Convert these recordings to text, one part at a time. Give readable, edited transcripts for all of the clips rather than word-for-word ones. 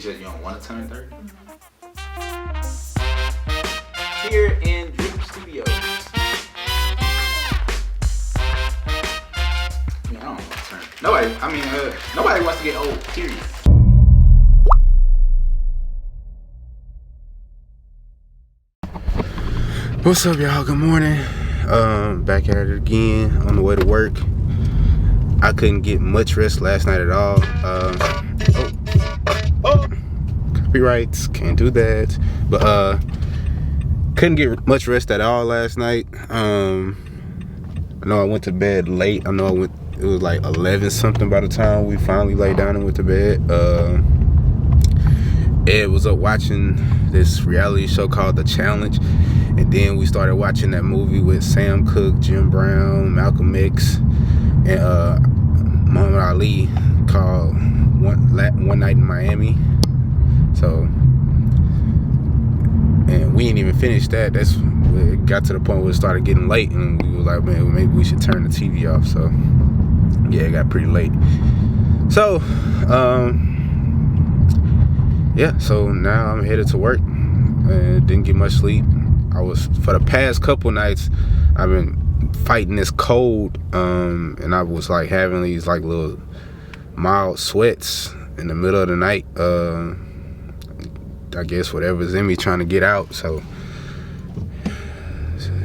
You said you don't want to turn 30? Here in Drip Studios. I don't want to turn. Nobody wants to get old, period. What's up, y'all? Good morning. Back at it again on the way to work. I couldn't get much rest last night at all. Copyrights, can't do that. But couldn't get much rest at all last night. I know I went to bed late. It was like 11 something by the time we finally laid down and went to bed. Ed was up watching this reality show called The Challenge, and then we started watching that movie with Sam Cooke, Jim Brown, Malcolm X, and Muhammad Ali called One Night in Miami. So, and we didn't even finish that. It got to the point where it started getting late, and we were like, man, maybe we should turn the TV off. So yeah, it got pretty late. So so now I'm headed to work. Didn't get much sleep. For the past couple nights, I've been fighting this cold, and I was like having these like little mild sweats in the middle of the night. I guess whatever's in me trying to get out. So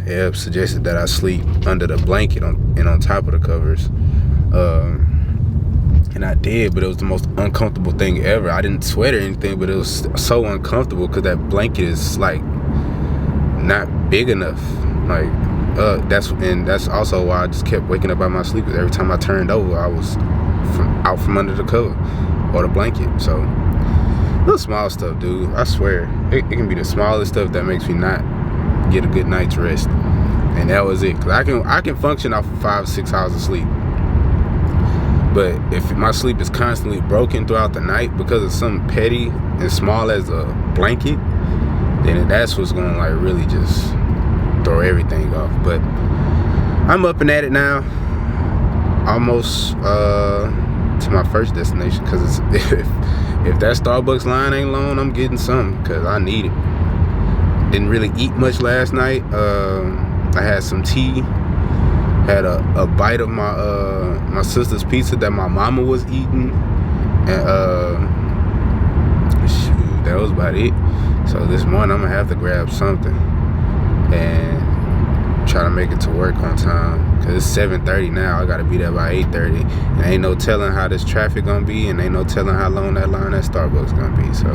Eb suggested that I sleep under the blanket and on top of the covers. And I did, but it was the most uncomfortable thing ever. I didn't sweat or anything, but it was so uncomfortable because that blanket is like not big enough. Like that's also why I just kept waking up out of my sleep. Because every time I turned over, I was out from under the cover or the blanket. So little small stuff, dude. I swear, it can be the smallest stuff that makes me not get a good night's rest. And that was it. Cause I can function off of 5 or 6 hours of sleep. But if my sleep is constantly broken throughout the night because of something petty and small as a blanket, then that's what's gonna like really just throw everything off. But I'm up and at it now, almost to my first destination. Cause if that Starbucks line ain't long, I'm getting something because I need it. Didn't really eat much last night. I had some tea. Had a bite of my sister's pizza that my mama was eating, and that was about it. So this morning I'm gonna have to grab something and try to make it to work on time, cause it's 7:30 now. I gotta be there by 8:30, and ain't no telling how this traffic gonna be, and ain't no telling how long that line at Starbucks gonna be. So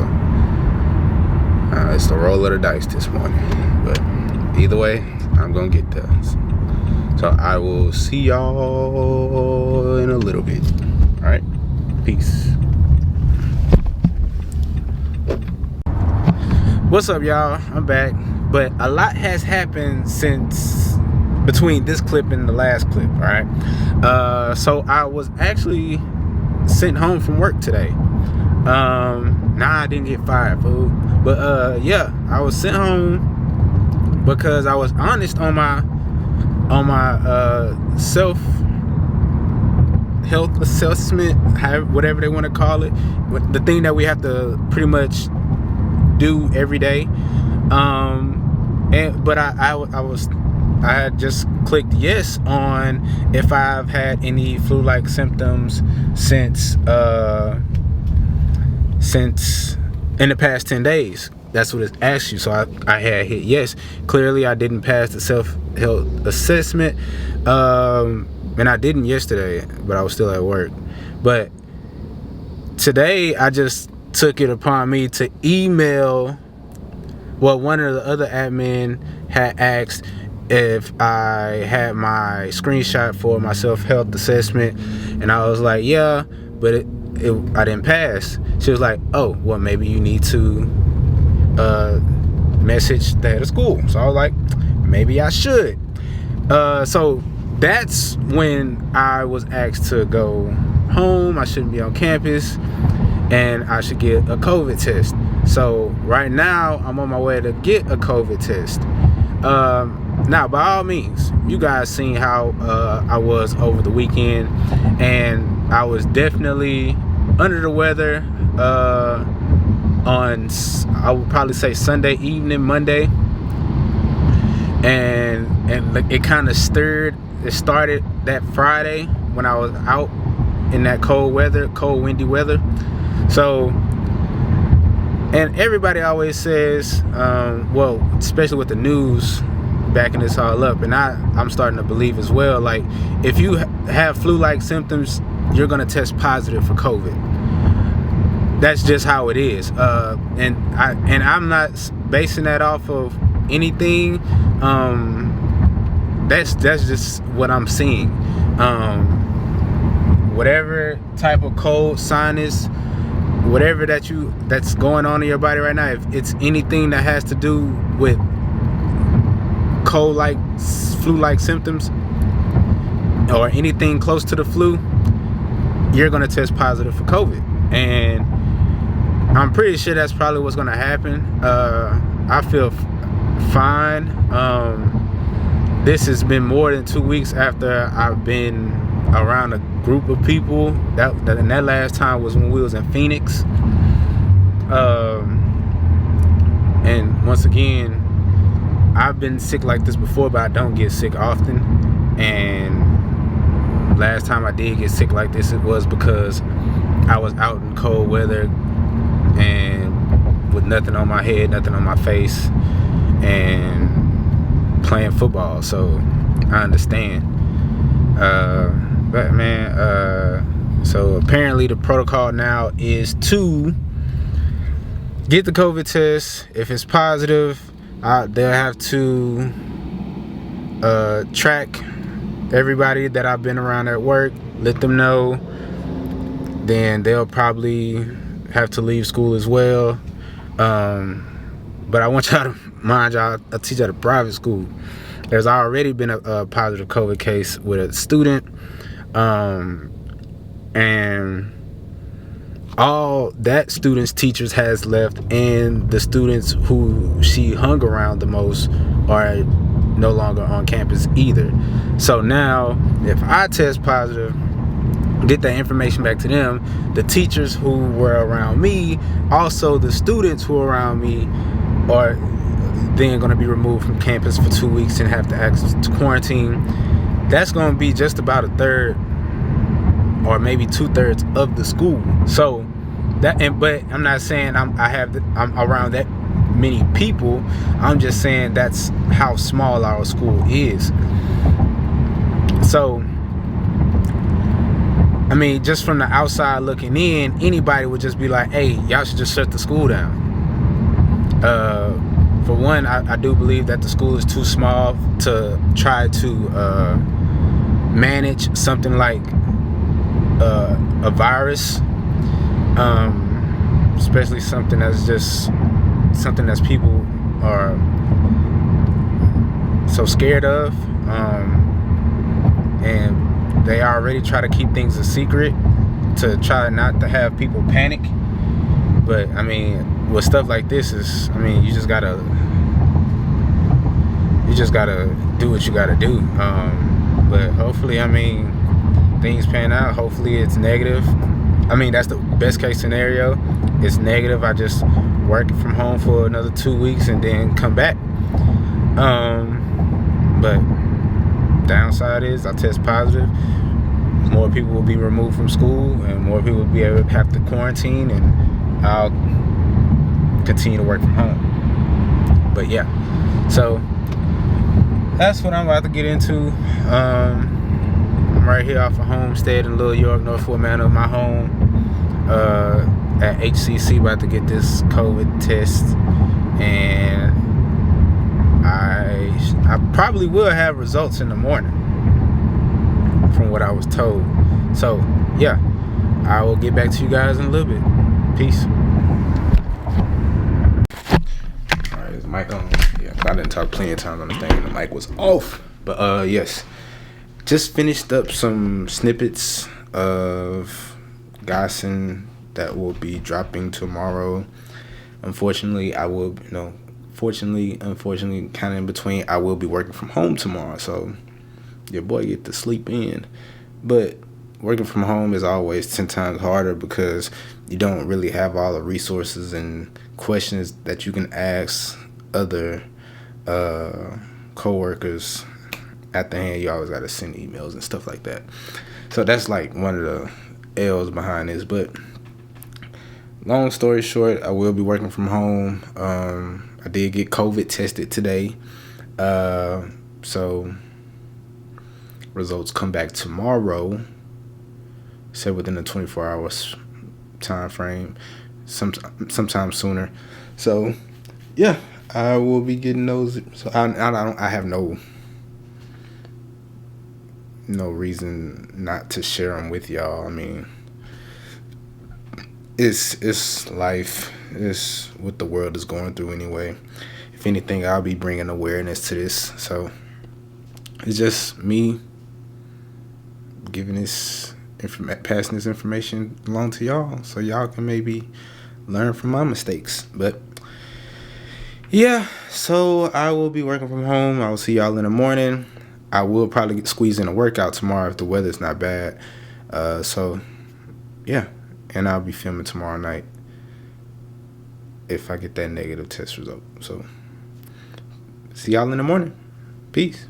it's the roll of the dice this morning, but either way, I'm gonna get there. So I will see y'all in a little bit. All right, peace. What's up, y'all? I'm back, but a lot has happened since between this clip and the last clip. All right. So I was actually sent home from work today. I didn't get fired, fool. But yeah, I was sent home because I was honest on my self health assessment, whatever they want to call it, the thing that we have to pretty much do every day. But I had just clicked yes on if I've had any flu-like symptoms since in the past 10 days. That's what it asks you. So I had hit yes. Clearly I didn't pass the self-health assessment, and I didn't yesterday, but I was still at work. But today I just took it upon me to email. Well, one of the other admin had asked if I had my screenshot for my self-health assessment, and I was like, yeah, but I didn't pass. She was like, oh, well, maybe you need to message the head of school. So I was like, maybe I should. So that's when I was asked to go home. I shouldn't be on campus, and I should get a COVID test. So right now I'm on my way to get a COVID test. Now, by all means, you guys seen how I was over the weekend, and I was definitely under the weather. on, I would probably say, Sunday evening, Monday, and it kind of stirred. It started that Friday when I was out in that cold, windy weather. So, and everybody always says, well, especially with the news backing this all up, and I'm starting to believe as well, like, if you have flu-like symptoms, you're gonna test positive for COVID. That's just how it is. And I'm not basing that off of anything. That's just what I'm seeing. Whatever type of cold, sinus, whatever that's going on in your body right now, if it's anything that has to do with cold-like, flu-like symptoms, or anything close to the flu, you're gonna test positive for COVID. And I'm pretty sure that's probably what's gonna happen. I feel fine. This has been more than 2 weeks after I've been around a group of people. And that last time was when we was in Phoenix. And once again, I've been sick like this before, but I don't get sick often. And last time I did get sick like this, it was because I was out in cold weather and with nothing on my head, nothing on my face, and playing football. So I understand. But man, so apparently the protocol now is to get the COVID test. If it's positive, they'll have to track everybody that I've been around at work, let them know. Then they'll probably have to leave school as well. But I want y'all to mind y'all, I teach at a private school. There's already been a positive COVID case with a student. And all that student's teachers has left, and the students who she hung around the most are no longer on campus either. So now, if I test positive, get that information back to them, the teachers who were around me, also the students who were around me, are then going to be removed from campus for 2 weeks and have to access to quarantine. That's going to be just about a third or maybe 2/3 of the school. So but I'm not saying I'm around that many people. I'm just saying that's how small our school is. So I mean, just from the outside looking in, anybody would just be like, hey, y'all should just shut the school down. For one, I do believe that the school is too small to try to manage something like a virus, especially something that's people are so scared of, and they already try to keep things a secret to try not to have people panic. But I mean, with stuff like this, you just gotta do what you gotta do. But hopefully, things pan out. Hopefully it's negative. That's the best case scenario. It's negative. I just work from home for another 2 weeks and then come back. But downside is I test positive. More people will be removed from school, and more people will be able to have to quarantine, and I'll continue to work from home. But yeah, so that's what I'm about to get into. I'm right here off of Homestead in Little York, North Fort Manor, my home, at HCC, about to get this COVID test, and I probably will have results in the morning from what I was told. So yeah, I will get back to you guys in a little bit. Peace. Alright, is the mic on? Yeah, I didn't talk plenty of times on this thing and the mic was off. But yes, just finished up some snippets of Gossen that will be dropping tomorrow. Unfortunately, unfortunately, kind of in between, I will be working from home tomorrow, so your boy get to sleep in. But working from home is always 10 times harder because you don't really have all the resources and questions that you can ask other coworkers. At the hand, you always got to send emails and stuff like that. So that's like one of the L's behind this. But long story short, I will be working from home. I did get COVID tested today. So results come back tomorrow. Said within the 24 hours time frame, sometime sooner. So yeah, I will be getting those. So I have no reason not to share them with y'all. I mean, it's life. It's what the world is going through anyway. If anything, I'll be bringing awareness to this. So it's just me giving this passing this information along to y'all, so y'all can maybe learn from my mistakes. But yeah, so I will be working from home. I will see y'all in the morning. I will probably squeeze in a workout tomorrow if the weather's not bad. So yeah, and I'll be filming tomorrow night if I get that negative test result. So see y'all in the morning. Peace.